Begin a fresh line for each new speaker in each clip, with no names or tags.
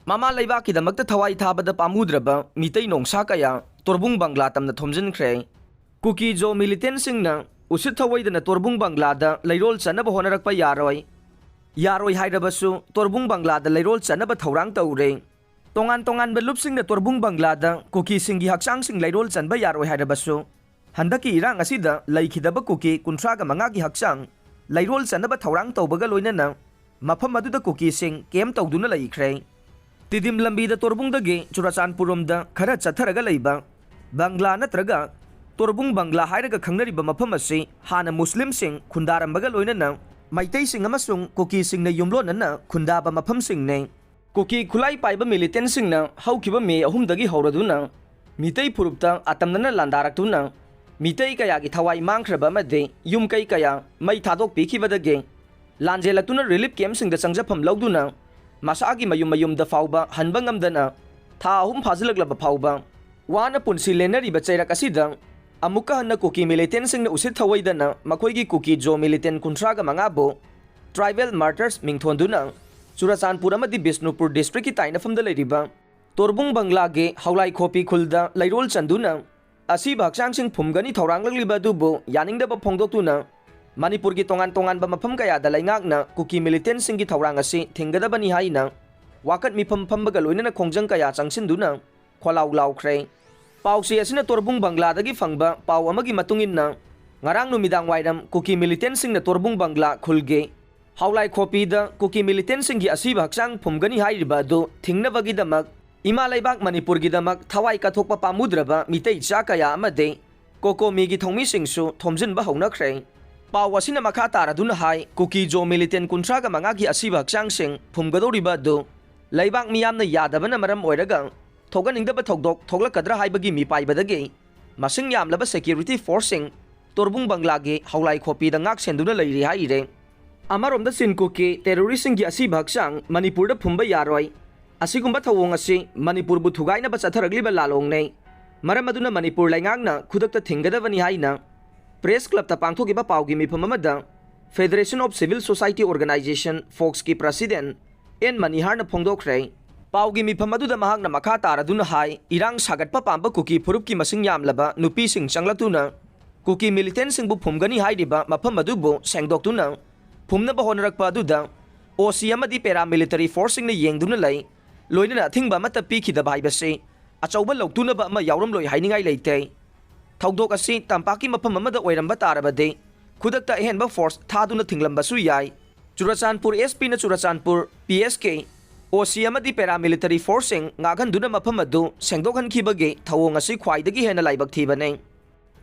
Mama Leibakidamata Tawai Tabada Pamudraba, Mitay Nong Sakaya, Torbung Banglatam the Thomson Cray. Kuki Jo militant singna, Usitaway than a Torbung Banglada, Layrol Sanaba Honarak by Yaroi. Yaroi Hydabasu, Torbung Banglada, Layrol Sanaba Torang Taure. Tongan Belupsing the Torbung Banglada, Kuki Singi Haksang sing Layrol San by Yaroi Hydabasu. Handaki Irang Asida, Laikidaba Kuki, Kuntraga Mangaki Haksang, Layrol Sanaba Torang Tobagaloina, Mapamadu the Kuki sing, came to Duna Laikray. Tidim lambi da torbung dagi Churasan Purum da khara chatharaga leiba Bangla natraga torbung Bangla hairaga khangnariba mafam asi hana Muslim sing khundarambaga loinana Maitai sing amasung Kuki sing na yumlonana khundaba mafam sing ne Kuki khulai paiba militant sing na haukiba me ahum dagi hauraduna Mitai purupta atamnana landaraktuna Mitai kaya gi thawai mangkhraba made yum kai kaya mai thadok pikibadage Lanjelatuna relief camp sing da sangjapam lauduna Masagi mayum da fauba hanbangam dana tha ahum phazilaglaba fauba wana punsi lenari bachairak asida amuka hanna Kuki militant sing na usit thawai dana makoigi Kuki Jo militant kuntraga mangabo tribal martyrs mingthonduna Churachandpur amadi Bishnupur district ki tainafam da leiriba Torbung Bangla ge haulai khopi khulda lairol chanduna asi baksang sing phumgani thoranglagliba dubo yaningdaba phongdoktuna Manipur ki tongan ba mafam kaya da laingakna Kuki militant sing ki thawrang asi thinggadabani haina wakat mifam phambaga loinana khongjang kaya changsinduna kholaw lawkhre pausi asina Torbung Bangla dagi phangba pau amagi matunginna ngarang numidang wairam Kuki militant sing na Torbung Bangla khulge haulai khopi da Kuki militant sing gi asi baksang phumgani hairiba do thingnabagi damak ima laibak Manipur gi damak thawai kathokpa pamudraba mitei cha kaya amade koko mi gi thongmi singsu thomjin ba haunakhre Pawasina makata raduna hai Kuki Jo militant kuntraga mangagi asiba haksang sing phumgadoriba do laibak miyamna yadabana maram oiraga thoganingdaba thogdok thoglakadra haibagi mi paibadage masing yamlaba security forcing Torbung Bangla ge haulai khopi da ngak senduna leiri haire amaromda sin Kuki terroristing gi asiba haksang Manipur da phumba yaroi asigumba thawong asi Manipur bu thugaina ba chatharagliba lalong nei maram aduna Manipur laingakna khudakta thinggadabani haina Press Club ta pangthokiba paugi mifam amada Federation of Civil Society Organization Fox ki President N Manihar na phongdokre paugi mifam aduda mahakna makha taraduna hai irang sagatpa pamba Kuki phurup ki masing yamlaba nupi sing changlatuna Kuki militant sing bu phumgani hairiba mafam adubo sengdoktuna phumnaba honarakpa aduda OC amadi paramilitary forcing na yengduna lai loinana thingba mata pikhidaba haibase achauba loktunaba ama yauram loi hainingai leite Thogdok asi tampaki mafam amada oiramba tarabade khudakta ehenba force thaduna thinglambasu yai Churachandpur SP na Churachandpur PSK OC amadi paramilitary forcing ngaghanduna mafam adu sengdokhankibage thawong asi khwaidagi hena laibak thibane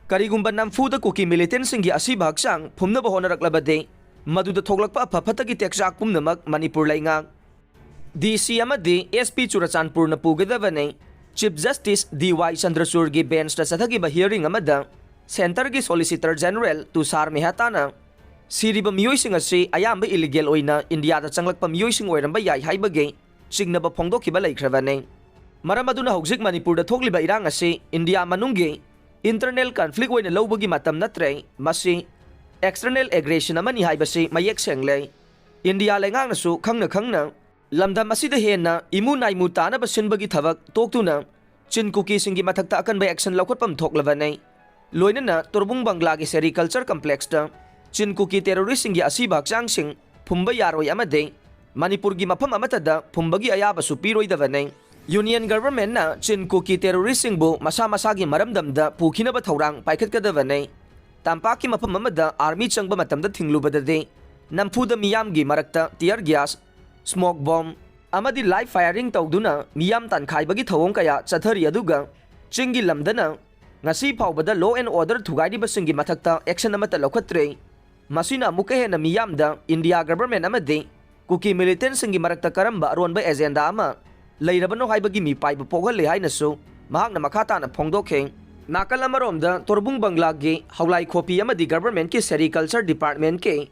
karigumba namfuda Kuki militant singgi asi baksang phumnaba honaraklabade maduda thoglakpa phaphatagi teksak pumnamak Manipur lainga DC amadi SP Churachandpur na pugadabane Chief Justice D.Y. Chandrachud gi bench na sathagi ba hearing amada Center gi Solicitor General Tushar Mehta na siriba miyoi sing asi ayamba illegal oina India da changlakpa miyoi sing oiramba yai haibage singnaba phongdokhiba laikhrabane maram aduna hojik Manipur da thokliba irang asi India manunggi internal conflict oina lobagi matam natre masi external aggression amani haibase mayek sengle India lengang nasu khangna Lamdam asida hena imu naimu tana basinbagi thabak toktuna Chin Kuki singi mathakta akan ba action laukhatpam thoklabanai loinana Torbung Bangla gi sericulture complex da Chin Kuki terrorist singi asiba haksang sing phumba yaroi amade Manipur gi mafam amata da phumbagi ayaba supiroi dabanai Union government na Chin Kuki terrorist singbu masa gi maramdam da pukhina ba thorang paikhatkadabanai tampaki mafam amada army changba matamda thinglubadade namfuda miyam gi marakta tear gas Smoke bomb amadi live firing tawduna miyam tankhai thawong kaya chathari aduga chingi lamdana ngasi phawbada law and order thugaidi basingi mathakta action amata lokhatre masina muka hena miyamda India government amadi Kuki militant singi marakta karamba aronba agenda ama leirabano haibagi mi paiba poghale hainasu mahakna makhata na phongdokhe nakal amaromda Torbung Bangla ge haulai khopi amadi government ki sericulture department ke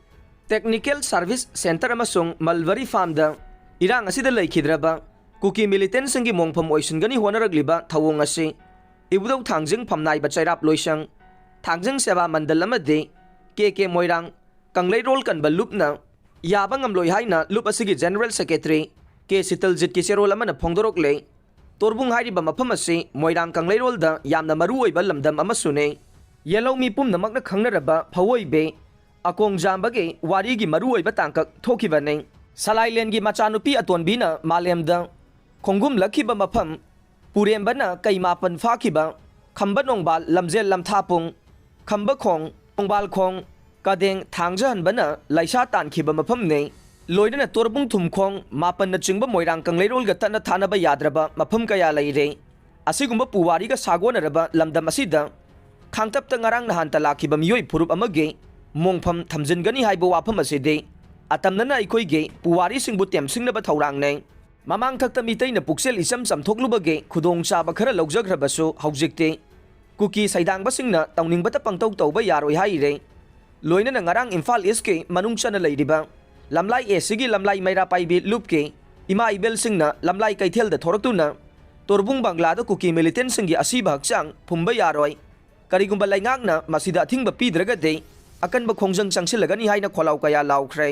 Technical Service Center amasung Malvari Farm da irang asida laikhidraba Kuki militant singi mongpham oisingani honaragliba thawong asi ibudau thangjing phamnai bachairap loisang thangjing seba mandal amade KK Moirang kanglei rol kan balupna yaba ngamloi haina lup asigi General Secretary के सितलजित की चेरोल अमन फोंदोरकले तोरबुंग हाइरिबा मफम असी मोइरांग कंगलेरोलदा यामना मरुओइबा लमदम अमसुने येलौमी पुमनमकना खंगनरबा फवोइबे अकोंग जांबगे वारीगी मरुओइबा तांकक थोखिबने सलाइलेंगी मचानुपी अतोनबीना मालेमदा खोंगुम लखिबा मफम पुरेंबना कईमापन फाखिबा खंबा नोंबाल लमजेल लमथापुंग खंबा खोंग नोंबाल खोंग कादेंग थांगजहनबना लाइसा तानखिबा मफमने लोइनना तोरबुंग थुमखोंग मापन चिंगबा मोइरांग कंगलेरोलगा तन्ना थानबा याद्रबा मफम कया लैरे असिगुंबा पुवारीगा सागोनरबा लमदम असिदा खांगतपता ngarang nahan talakiba miyoi phurup amage mongpham thamjingani haibo wafam aside atamnana aikoige puwari singbu temsingnaba thaurang nei mamang thakta miteina puksel isam samthoklubage khudong chaba khara lawjagrabasu haujikte kuki saidangba singna tawningbata pangtau tawba yaroi haire loina na ngarang Imphal East ke manungchana leiriba lamlai esigi lamlai maira paibi lupke ima ibel singna lamlai kaithel da thoraktuna torbung banglada kuki militant singi asiba hakchang phumba yaroi करीगुंबा लाइंगाकना मसीदा अथिंगबा पीद्रगदे अकनबा खोंजंग चंगसिलगनी हाइना खोलाव कया लाउख्रे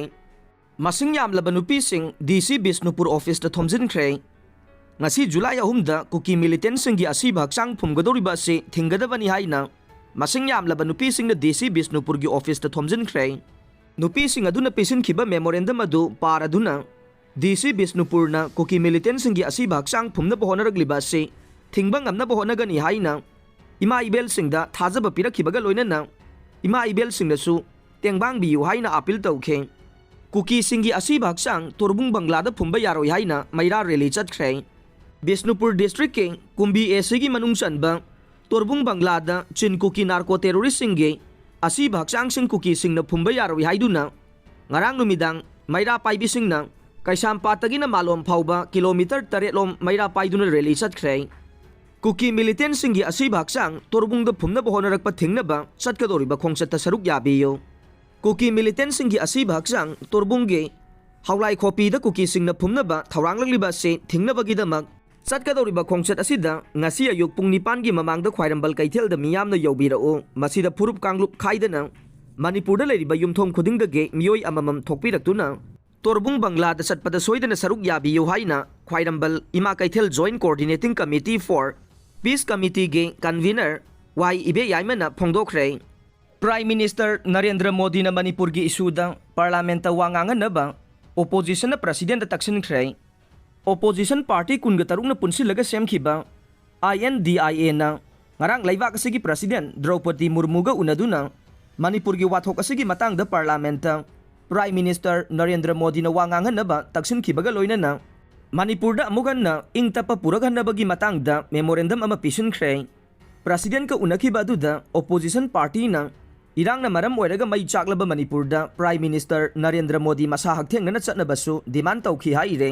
मसिंग यामलबा नुपीसिंग DC Bishnupur office दा थोमजिनख्रे ngasi जुलाई 3 दा cookie militant सिंगी असीबा हक्चांग फुमगदोरिबा से थिंगदबनी हाइना मसिंग यामलबा नुपीसिंग दा DC Bishnupur गी office दा थोमजिनख्रे नुपीसिंग अदुना पेसिनखिबा memorandum अदु पारादुना डीसी बिष्णुपुर ना कुकी मिलिटेंट सिंगी असीबा हक्चांग फुमनबा होनरगलिबा से थिंगबा ngamnaba honagani haina इमा इबेल सिंगदा थाजब पिरखिबगा लोइनना इमा इबेल सिंगदसु तेंगबांग बियु हाइना अपील तौखे कुकी सिंगी असीबा हक्चांग तोरबुंग बंगलादा फुंबा यारोइ हाइना मैरा रैली चतख्रे बिष्णुपुर डिस्ट्रिक्ट के कुंबी एसीगी मनुंग चनबा तोरबुंग बंगलादा चिन कुकी नार्को टेरोरिस्ट सिंगे असीबा हक्चांग सिंग कुकी सिंगना फुंबा यारोइ हाइदुना ngarang numidang मैरा पाइबी सिंगना कैसामपातगिना मालोम फाउबा किलोमीटर 8 लोम मैरा पाइदुना रैली चतख्रे कुकी मिलिटेंट सिंगी असीबा हक्चांग तोरबुंगदा फुमनबा होनरकपा थिंगनबा चतकदोरिबा खोंगचत्ता सरुक याबियो कुकी मिलिटेंट सिंगी असीबा हक्चांग तोरबुंगे हाउलाई खोपीदा कुकी सिंगना फुमनबा थौरांगलगलिबा से थिंगनबगिदमक चतकदोरिबा खोंगचत असिदा ngasi ayuk pung 9 gi mamangda khwairambal kaithelda miyamna yobirao masida phurup kanglup khaidana manipurda leriba yumthom khudingdage miyoi amamam thokpiraktuna Torbung बंगलाद चटपदा सोइदना सरुक याबियो हाइना ख्वाइरंबल Ima Keithel joint coordinating committee for peace committee के कन्वीनर वाई इबे याइमना फोंदोखरे प्राइम मिनिस्टर नरेंद्र मोदी ना मणिपुर की इशूदा पार्लियामेंट वांगांगनबा ओपोजिशन प्रेसिडेंट तक्सिनख्रे ओपोजिशन पार्टी कुनग तरुंग पुनसिलगा सेमखिबा INDIA ना ngarang laibak asigi president Draupadi Murmuga unaduna Manipur की वाथोक असगी मतंगदा parliament prime minister Narendra Modi ना वांगांगनबा तक्सिनखिबगा लोइनना मणिपुरदा अमुगन्ना इंगतप पुरगहनबगी मतंगदा मेमोरेंडम अमा पिसिनख्रे प्रेसिडेंट का उनखिबा अदुदा ओपोजिशन पार्टी ना इरांगना मरम ओइरगा मई चाकलबा मणिपुरदा प्राइम मिनिस्टर नरेंद्र मोदी मसा हक्थेंगना चटनबसु डिमांड तौखि हाइरे